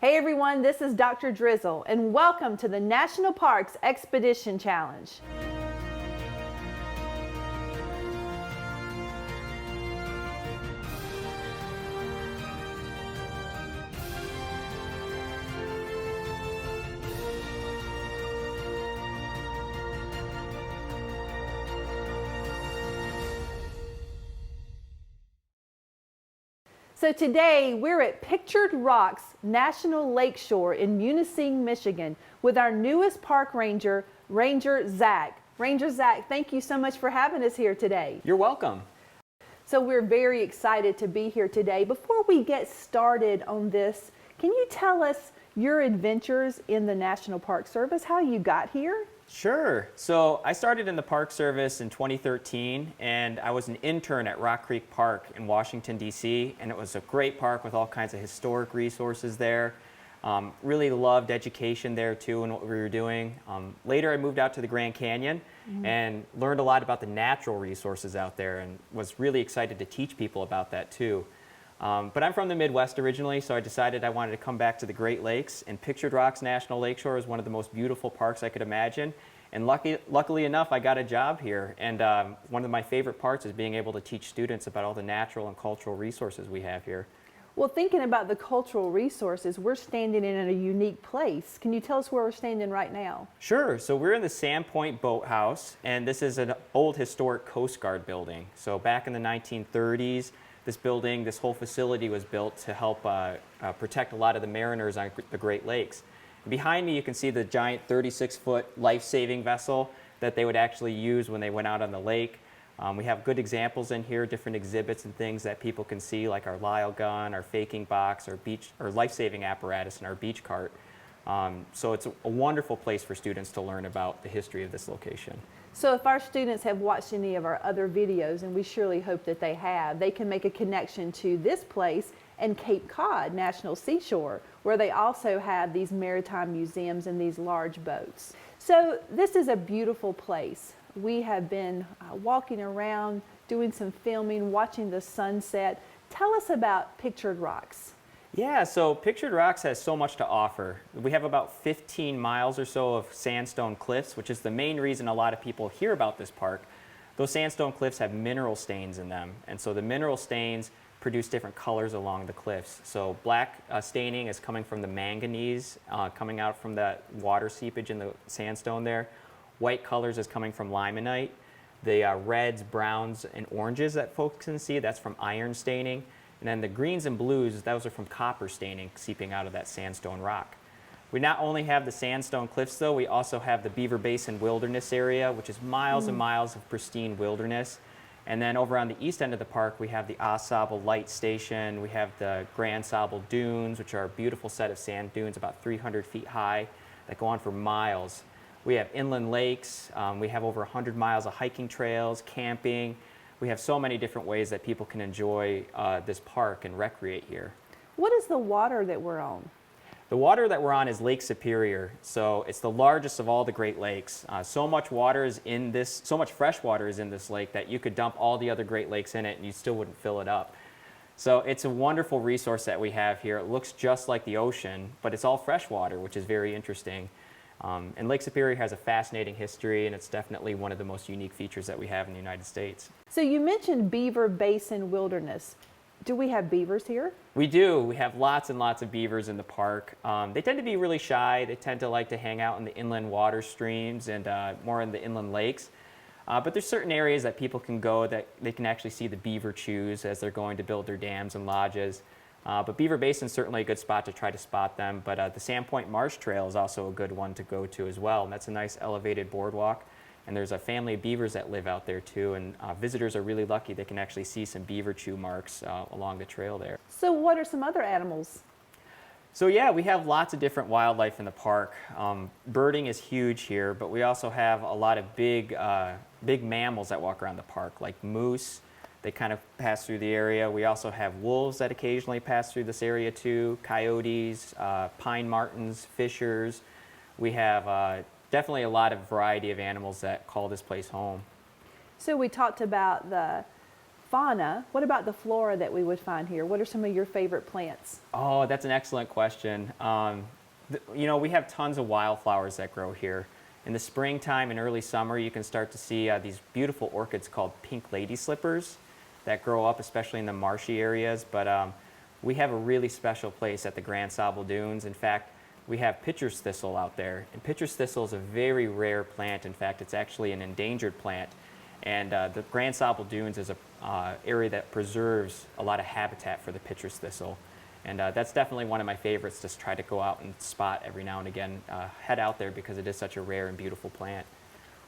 Hey everyone, this is Dr. Drizzle, and welcome to the National Parks Expedition Challenge. So today we're at Pictured Rocks National Lakeshore in Munising, Michigan with our newest park ranger, Ranger Zach. Ranger Zach, thank you so much for having us here today. You're welcome. So we're very excited to be here today. Before we get started on this, can you tell us your adventures in the National Park Service, how you got here? Sure. So I started in the Park Service in 2013, and I was an intern at Rock Creek Park in Washington, D.C., and it was a great park with all kinds of historic resources there. Really loved education there, too, and what we were doing. Later, I moved out to the Grand Canyon and learned a lot about the natural resources out there and was really excited to teach people about that, too. But I'm from the Midwest originally, so I decided I wanted to come back to the Great Lakes, and Pictured Rocks National Lakeshore is one of the most beautiful parks I could imagine. And luckily enough, I got a job here, and one of my favorite parts is being able to teach students about all the natural and cultural resources we have here. Well, thinking about the cultural resources, we're standing in a unique place. Can you tell us where we're standing right now? Sure. So we're in the Sandpoint Boathouse, and this is an old historic Coast Guard building. So back in the 1930s, this whole facility was built to help protect a lot of the mariners on the Great Lakes. Behind me, you can see the giant 36-foot life-saving vessel that they would actually use when they went out on the lake. We have good examples in here, different exhibits and things that people can see, like our Lyle gun, our faking box, our life-saving apparatus, and our beach cart. So it's a wonderful place for students to learn about the history of this location. So if our students have watched any of our other videos, and we surely hope that they have, they can make a connection to this place and Cape Cod National Seashore, where they also have these maritime museums and these large boats. So this is a beautiful place. We have been walking around, doing some filming, watching the sunset. Tell us about Pictured Rocks. Yeah, so Pictured Rocks has so much to offer. We have about 15 miles or so of sandstone cliffs, which is the main reason a lot of people hear about this park. Those sandstone cliffs have mineral stains in them, and so the mineral stains produce different colors along the cliffs. So black staining is coming from the manganese, coming out from that water seepage in the sandstone there. White colors is coming from limonite. The reds, browns, and oranges that folks can see, that's from iron staining. And then the greens and blues, those are from copper staining seeping out of that sandstone rock. We not only have the sandstone cliffs, though, we also have the Beaver Basin Wilderness area, which is miles and miles of pristine wilderness. And then over on the east end of the park, we have the Osable Light Station. We have the Grand Sable Dunes, which are a beautiful set of sand dunes about 300 feet high that go on for miles. We have inland lakes. We have over 100 miles of hiking trails, camping. We have so many different ways that people can enjoy this park and recreate here. What is the water that we're on? The water that we're on is Lake Superior, so it's the largest of all the Great Lakes. So much fresh water is in this lake that you could dump all the other Great Lakes in it and you still wouldn't fill it up. So it's a wonderful resource that we have here. It looks just like the ocean, but it's all fresh water, which is very interesting. And Lake Superior has a fascinating history, and it's definitely one of the most unique features that we have in the United States. So you mentioned Beaver Basin Wilderness. Do we have beavers here? We do. We have lots and lots of beavers in the park. They tend to be really shy. They tend to like to hang out in the inland water streams and more in the inland lakes. But there's certain areas that people can go that they can actually see the beaver chews as they're going to build their dams and lodges. But Beaver Basin is certainly a good spot to try to spot them. But the Sandpoint Marsh Trail is also a good one to go to as well. And that's a nice elevated boardwalk. And there's a family of beavers that live out there too. And visitors are really lucky. They can actually see some beaver chew marks along the trail there. So what are some other animals? So yeah, we have lots of different wildlife in the park. Birding is huge here, but we also have a lot of big mammals that walk around the park, like moose. They kind of pass through the area. We also have wolves that occasionally pass through this area too, coyotes, pine martens, fishers. We have definitely a lot of variety of animals that call this place home. So we talked about the fauna, what about the flora that we would find here? What are some of your favorite plants? Oh, that's an excellent question. You know, we have tons of wildflowers that grow here. In the springtime and early summer, you can start to see these beautiful orchids called pink lady slippers that grow up, especially in the marshy areas. But we have a really special place at the Grand Sable Dunes. In fact, we have pitcher's thistle out there. And pitcher's thistle is a very rare plant. In fact, it's actually an endangered plant. And the Grand Sable Dunes is an area that preserves a lot of habitat for the pitcher's thistle. And that's definitely one of my favorites to try to go out and spot every now and again. Head out there because it is such a rare and beautiful plant.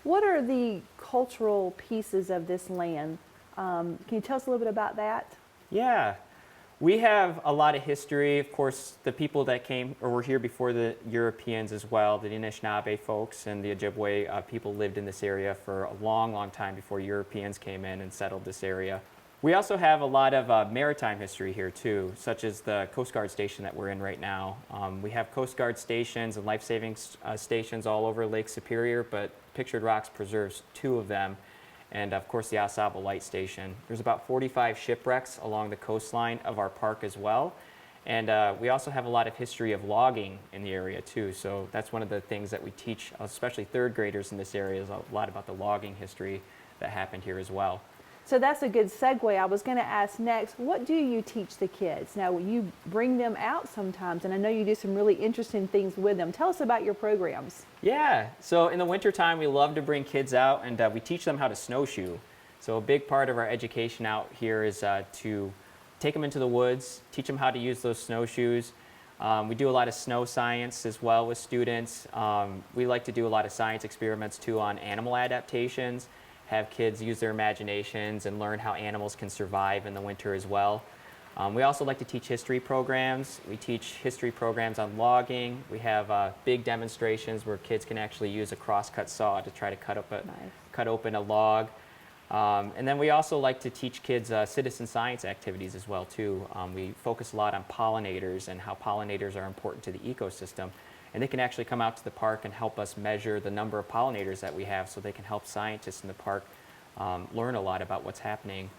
What are the cultural pieces of this land? Can you tell us a little bit about that? Yeah, we have a lot of history. Of course, the people that came or were here before the Europeans as well, the Anishinaabe folks and the Ojibwe people lived in this area for a long, long time before Europeans came in and settled this area. We also have a lot of maritime history here too, such as the Coast Guard station that we're in right now. We have Coast Guard stations and life-saving stations all over Lake Superior, but Pictured Rocks preserves 2 of them. And of course the Au Light Station. There's about 45 shipwrecks along the coastline of our park as well. And we also have a lot of history of logging in the area too. So that's one of the things that we teach, especially 3rd graders in this area, is a lot about the logging history that happened here as well. So that's a good segue. I was going to ask next, what do you teach the kids? Now, you bring them out sometimes, and I know you do some really interesting things with them. Tell us about your programs. Yeah, so in the wintertime, we love to bring kids out, and we teach them how to snowshoe. So a big part of our education out here is to take them into the woods, teach them how to use those snowshoes. We do a lot of snow science as well with students. We like to do a lot of science experiments too on animal adaptations, have kids use their imaginations and learn how animals can survive in the winter as well. We also like to teach history programs. We teach history programs on logging. We have big demonstrations where kids can actually use a crosscut saw to try to cut open a log. And then we also like to teach kids citizen science activities as well too. We focus a lot on pollinators and how pollinators are important to the ecosystem. And they can actually come out to the park and help us measure the number of pollinators that we have so they can help scientists in the park learn a lot about what's happening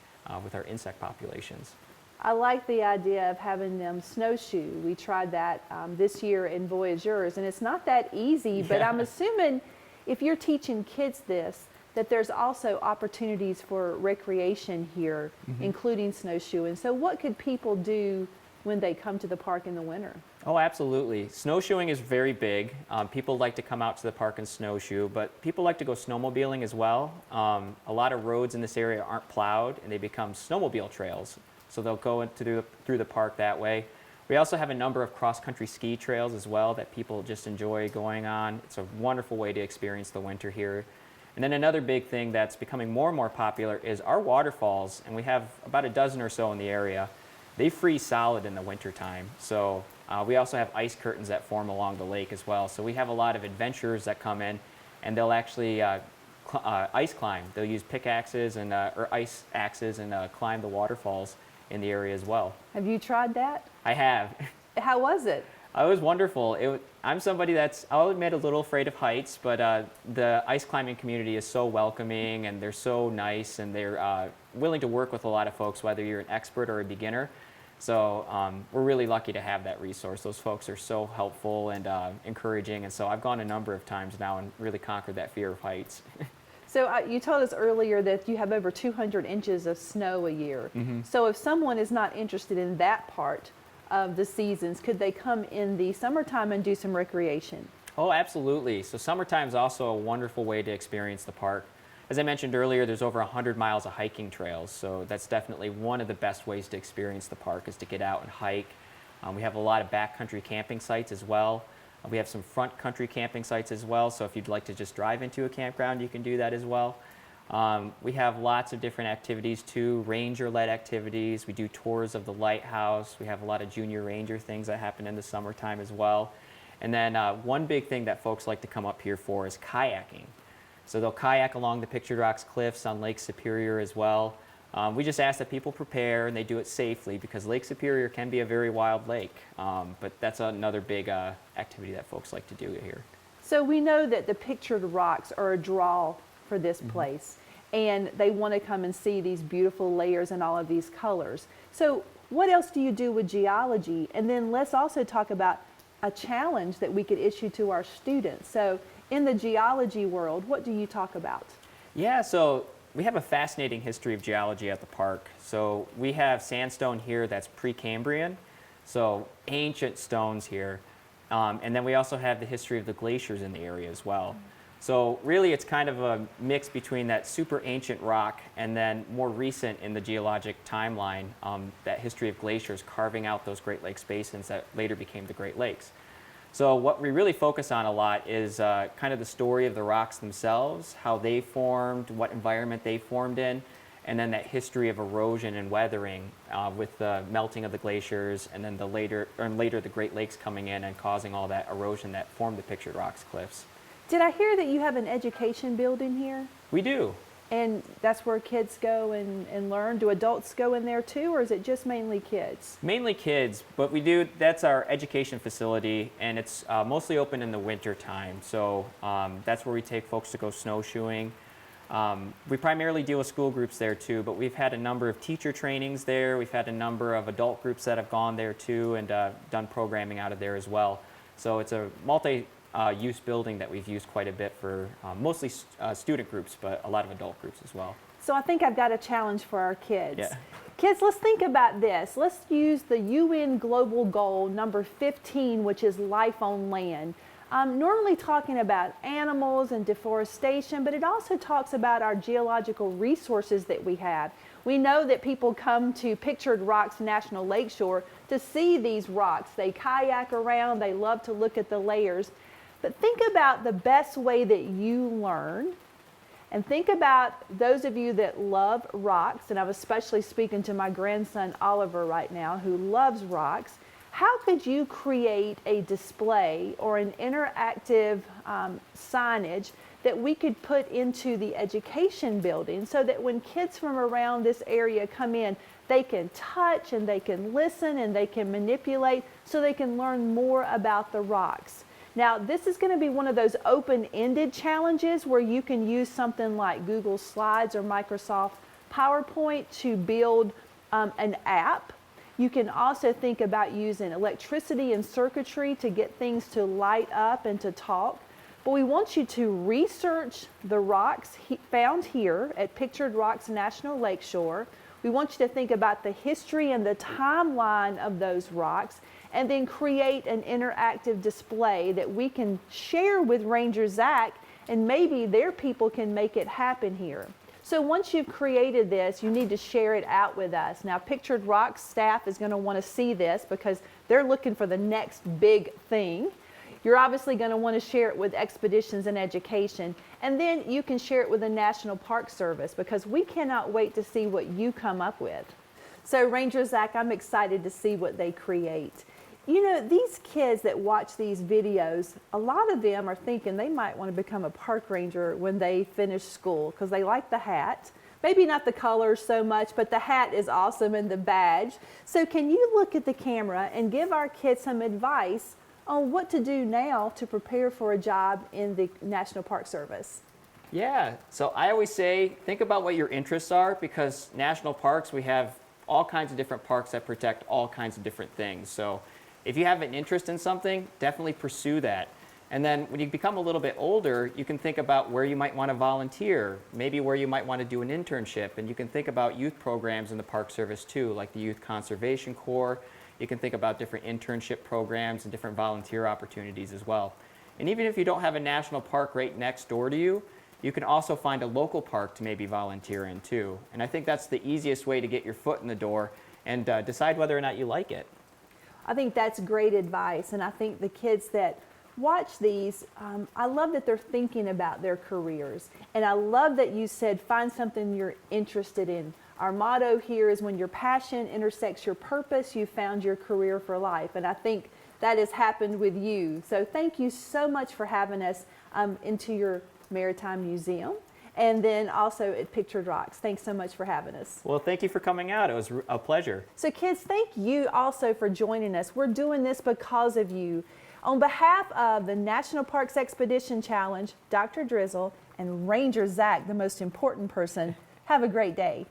with our insect populations. I like the idea of having them snowshoe. We tried that this year in Voyageurs, and it's not that easy, but I'm assuming if you're teaching kids this, that there's also opportunities for recreation here, including snowshoeing. So what could people do when they come to the park in the winter? Oh, absolutely. Snowshoeing is very big. People like to come out to the park and snowshoe, but people like to go snowmobiling as well. A lot of roads in this area aren't plowed, and they become snowmobile trails. So they'll go through the park that way. We also have a number of cross-country ski trails as well that people just enjoy going on. It's a wonderful way to experience the winter here. And then another big thing that's becoming more and more popular is our waterfalls, and we have about a dozen or so in the area. They freeze solid in the wintertime. So we also have ice curtains that form along the lake as well. So we have a lot of adventurers that come in, and they'll actually ice climb. They'll use pickaxes and or ice axes and climb the waterfalls in the area as well. Have you tried that? I have. How was it? It was wonderful. I'm somebody that's, I'll admit, a little afraid of heights, but the ice climbing community is so welcoming, and they're so nice, and they're willing to work with a lot of folks, whether you're an expert or a beginner. So we're really lucky to have that resource. Those folks are so helpful and encouraging, and so I've gone a number of times now and really conquered that fear of heights. So you told us earlier that you have over 200 inches of snow a year. So if someone is not interested in that part of the seasons, could they come in the summertime and do some recreation? Oh, absolutely. So summertime is also a wonderful way to experience the park. As I mentioned earlier, there's over 100 miles of hiking trails, so that's definitely one of the best ways to experience the park is to get out and hike. We have a lot of backcountry camping sites as well. We have some front country camping sites as well, so if you'd like to just drive into a campground, you can do that as well. We have lots of different activities too, ranger-led activities. We do tours of the lighthouse. We have a lot of junior ranger things that happen in the summertime as well. And then one big thing that folks like to come up here for is kayaking. So they'll kayak along the Pictured Rocks cliffs on Lake Superior as well. We just ask that people prepare and they do it safely because Lake Superior can be a very wild lake. But that's another big activity that folks like to do here. So we know that the Pictured Rocks are a draw for this place. and they want to come and see these beautiful layers and all of these colors. So what else do you do with geology? And then let's also talk about a challenge that we could issue to our students. So in the geology world, what do you talk about? Yeah, so we have a fascinating history of geology at the park. So we have sandstone here that's Precambrian, so ancient stones here. And then we also have the history of the glaciers in the area as well. So really it's kind of a mix between that super ancient rock and then more recent in the geologic timeline, that history of glaciers carving out those Great Lakes basins that later became the Great Lakes. So what we really focus on a lot is kind of the story of the rocks themselves, how they formed, what environment they formed in, and then that history of erosion and weathering with the melting of the glaciers, and then later the Great Lakes coming in and causing all that erosion that formed the Pictured Rocks cliffs. Did I hear that you have an education building here? We do. And that's where kids go and learn? Do adults go in there too, or is it just mainly kids? Mainly kids, but that's our education facility, and it's mostly open in the winter time. So that's where we take folks to go snowshoeing. We primarily deal with school groups there too, but we've had a number of teacher trainings there. We've had a number of adult groups that have gone there too and done programming out of there as well. So it's a multi-use building that we've used quite a bit for mostly student groups, but a lot of adult groups as well. So I think I've got a challenge for our kids. Yeah. Kids, let's think about this. Let's use the UN Global Goal number 15, which is life on land. Normally talking about animals and deforestation, but it also talks about our geological resources that we have. We know that people come to Pictured Rocks National Lakeshore to see these rocks. They kayak around, they love to look at the layers. But think about the best way that you learn, and think about those of you that love rocks, and I'm especially speaking to my grandson Oliver right now who loves rocks. How could you create a display or an interactive signage that we could put into the education building so that when kids from around this area come in, they can touch and they can listen and they can manipulate so they can learn more about the rocks? Now, this is going to be one of those open-ended challenges where you can use something like Google Slides or Microsoft PowerPoint to build an app. You can also think about using electricity and circuitry to get things to light up and to talk. But we want you to research the rocks found here at Pictured Rocks National Lakeshore. We want you to think about the history and the timeline of those rocks, and then create an interactive display that we can share with Ranger Zach, and maybe their people can make it happen here. So once you've created this, you need to share it out with us. Now, Pictured Rocks staff is going to want to see this because they're looking for the next big thing. You're obviously going to want to share it with Expeditions and Education, and then you can share it with the National Park Service because we cannot wait to see what you come up with. So Ranger Zach, I'm excited to see what they create. You know, these kids that watch these videos, a lot of them are thinking they might want to become a park ranger when they finish school because they like the hat. Maybe not the colors so much, but the hat is awesome and the badge. So can you look at the camera and give our kids some advice on what to do now to prepare for a job in the National Park Service? Yeah, so I always say, think about what your interests are, because national parks, we have all kinds of different parks that protect all kinds of different things. So if you have an interest in something, definitely pursue that. And then when you become a little bit older, you can think about where you might want to volunteer, maybe where you might want to do an internship, and you can think about youth programs in the Park Service too, like the Youth Conservation Corps. You can think about different internship programs and different volunteer opportunities as well. And even if you don't have a national park right next door to you, you can also find a local park to maybe volunteer in too. And I think that's the easiest way to get your foot in the door and decide whether or not you like it. I think that's great advice, and I think the kids that watch these, I love that they're thinking about their careers, and I love that you said find something you're interested in. Our motto here is when your passion intersects your purpose, you found your career for life, and I think that has happened with you. So thank you so much for having us into your Maritime Museum, and then also at Pictured Rocks. Thanks so much for having us. Well, thank you for coming out. It was a pleasure. So kids, thank you also for joining us. We're doing this because of you. On behalf of the National Parks Expedition Challenge, Dr. Drizzle, and Ranger Zach, the most important person. Have a great day.